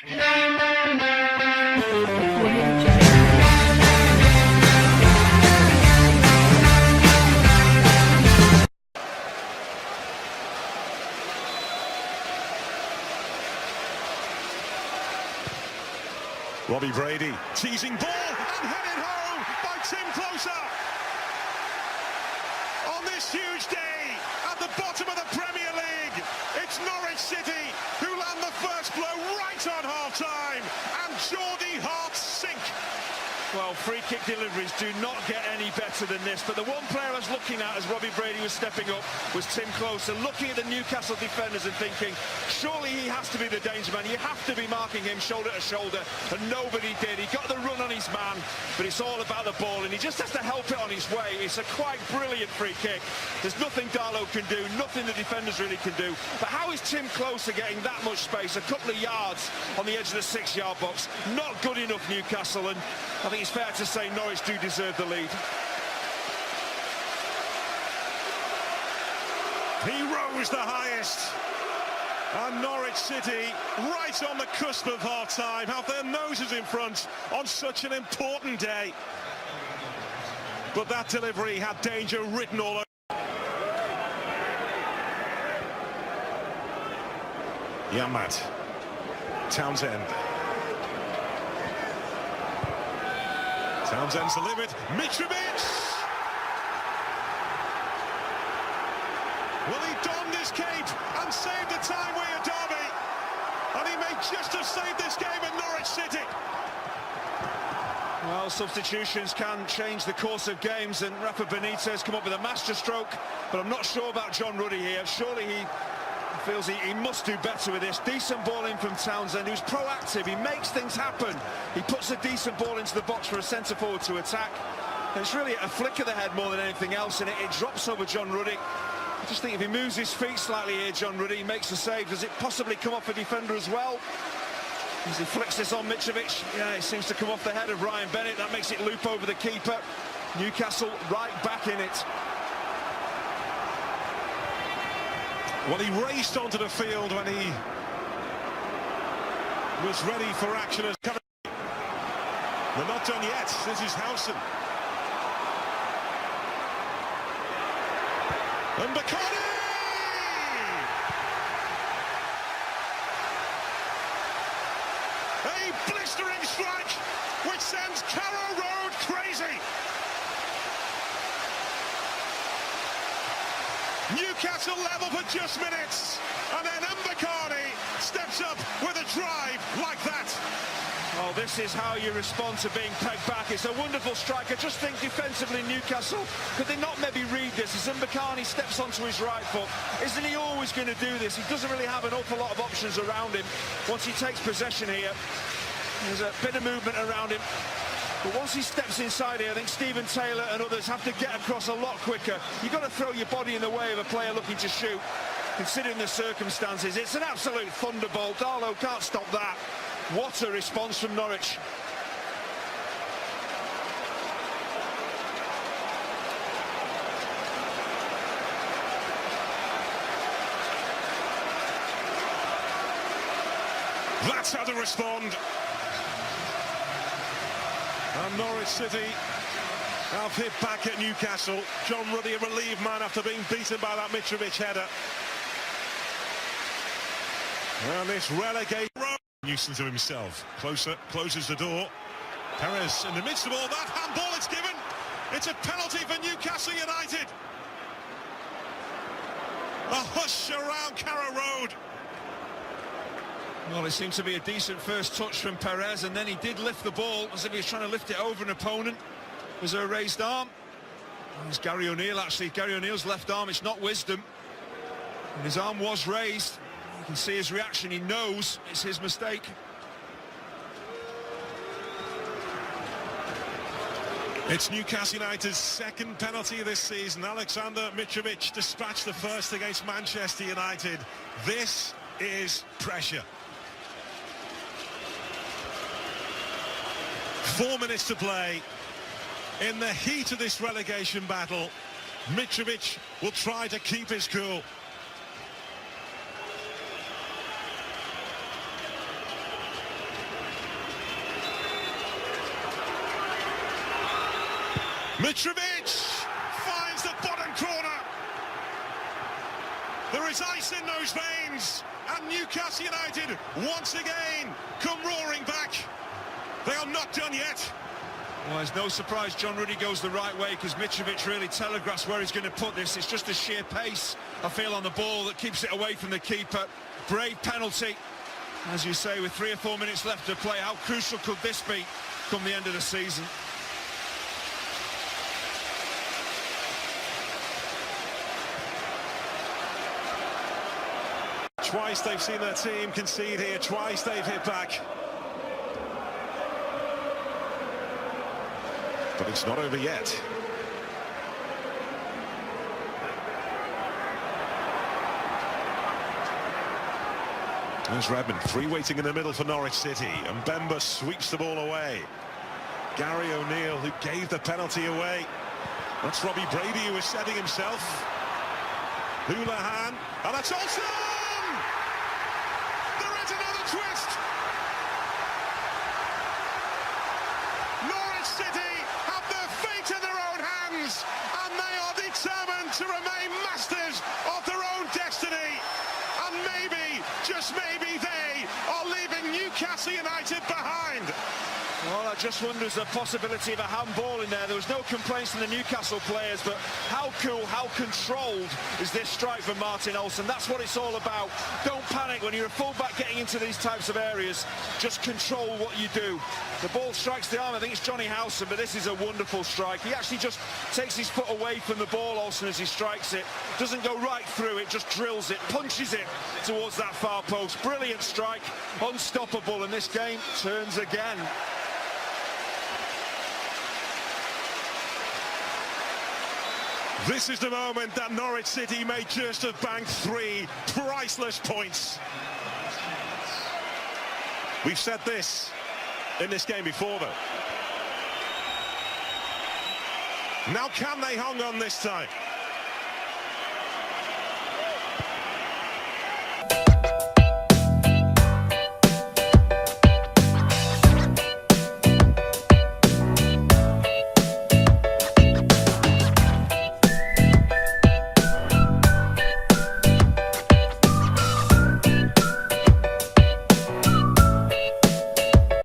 Robbie Brady, teasing ball and headed home by Tim Closer. On this huge day, at the bottom of the Premier League, it's Norwich City who land the first blow right on half-time, and Geordie hearts sink. Well, free-kick deliveries do not get any better than this, but the one player I was looking at as Robbie Brady was stepping up was Tim Closer, looking at the Newcastle defenders and thinking, surely he has to be the danger man, you have to be marking him shoulder to shoulder, and nobody did. He got the run on his man, but it's all about the ball, and he just has to help it on his way. It's a quite brilliant free kick. There's nothing Darlow can do, nothing the defenders really can do, but how is Tim Closer getting that much space, a couple of yards on the edge of the 6-yard box? Not good enough, Newcastle, and I think it's fair to say Norwich do deserve the lead. He rose the highest, and Norwich City, right on the cusp of half-time, have their noses in front on such an important day. But that delivery had danger written all over. Yamat, Townsend. Townsend's delivered, Mitrovic! Will he don this cape and save the time Weir derby? And he may just have saved this game at Norwich City. Well, substitutions can change the course of games, and Rafa Benitez come up with a masterstroke, but I'm not sure about John Ruddy here. Surely he feels he must do better with this. Decent ball in from Townsend, who's proactive. He makes things happen. He puts a decent ball into the box for a centre-forward to attack. And it's really a flick of the head more than anything else, and it drops over John Ruddy. I just think if he moves his feet slightly here, John Ruddy, he makes a save. Does it possibly come off a defender as well? As he flicks this on Mitrovic, yeah, it seems to come off the head of Ryan Bennett. That makes it loop over the keeper. Newcastle right back in it. Well, he raced onto the field when he was ready for action. They're not done yet. This is Howson. And Bacardi! A blistering strike which sends Carrow Road crazy. Newcastle level for just minutes, and then Bacardi steps up with a drive like that. Oh, this is how you respond to being pegged back. It's a wonderful strike. I just think defensively Newcastle, could they not maybe read this? As Mbakani steps onto his right foot, isn't he always going to do this? He doesn't really have an awful lot of options around him. Once he takes possession here, there's a bit of movement around him. But once he steps inside here, I think Stephen Taylor and others have to get across a lot quicker. You've got to throw your body in the way of a player looking to shoot, considering the circumstances. It's an absolute thunderbolt. Darlow can't stop that. What a response from Norwich. That's how to respond. And Norwich City have hit back at Newcastle. John Ruddy, a relieved man after being beaten by that Mitrovic header. And this relegation. Nuisance to himself. Closer, closes the door. Perez in the midst of all that. Handball it's given. It's a penalty for Newcastle United. A hush around Carrow Road. Well, it seemed to be a decent first touch from Perez, and then he did lift the ball as if he was trying to lift it over an opponent. Was there a raised arm? Oh, it's Gary O'Neill, actually. Gary O'Neill's left arm, it's not wisdom. And his arm was raised. You can see his reaction. He knows it's his mistake. It's Newcastle United's second penalty this season. Alexander Mitrovic dispatched the first against Manchester United. This is pressure. 4 minutes to play. In the heat of this relegation battle, Mitrovic will try to keep his cool. Mitrovic finds the bottom corner. There is ice in those veins, and Newcastle United once again come roaring back. They are not done yet. Well, it's no surprise John Ruddy goes the right way, because Mitrovic really telegraphs where he's going to put this. It's just the sheer pace, I feel, on the ball that keeps it away from the keeper. Brave penalty, as you say, with 3 or 4 minutes left to play. How crucial could this be come the end of the season? Twice they've seen their team concede here, twice they've hit back. But it's not over yet. There's Redmond, 3 waiting in the middle for Norwich City, and Bemba sweeps the ball away. Gary O'Neill, who gave the penalty away. That's Robbie Brady, who was setting himself. Houlihan, and that's Olsen! There is another twist! Norwich City have their fate in their own hands, and they are determined to remain masters of their own destiny. And maybe, just maybe, they are leaving Newcastle United behind. Well, I just wonder, there's a possibility of a handball in there. There was no complaints from the Newcastle players, but how cool, how controlled is this strike from Martin Olsen? That's what it's all about. Don't panic when you're a fullback getting into these types of areas. Just control what you do. The ball strikes the arm. I think it's Johnny Howson, but this is a wonderful strike. He actually just takes his foot away from the ball, Olsen, as he strikes it. Doesn't go right through it, just drills it, punches it towards that far post. Brilliant strike, unstoppable, and this game turns again. This is the moment that Norwich City may just have banked 3 priceless points. We've said this in this game before, though. Now can they hang on this time?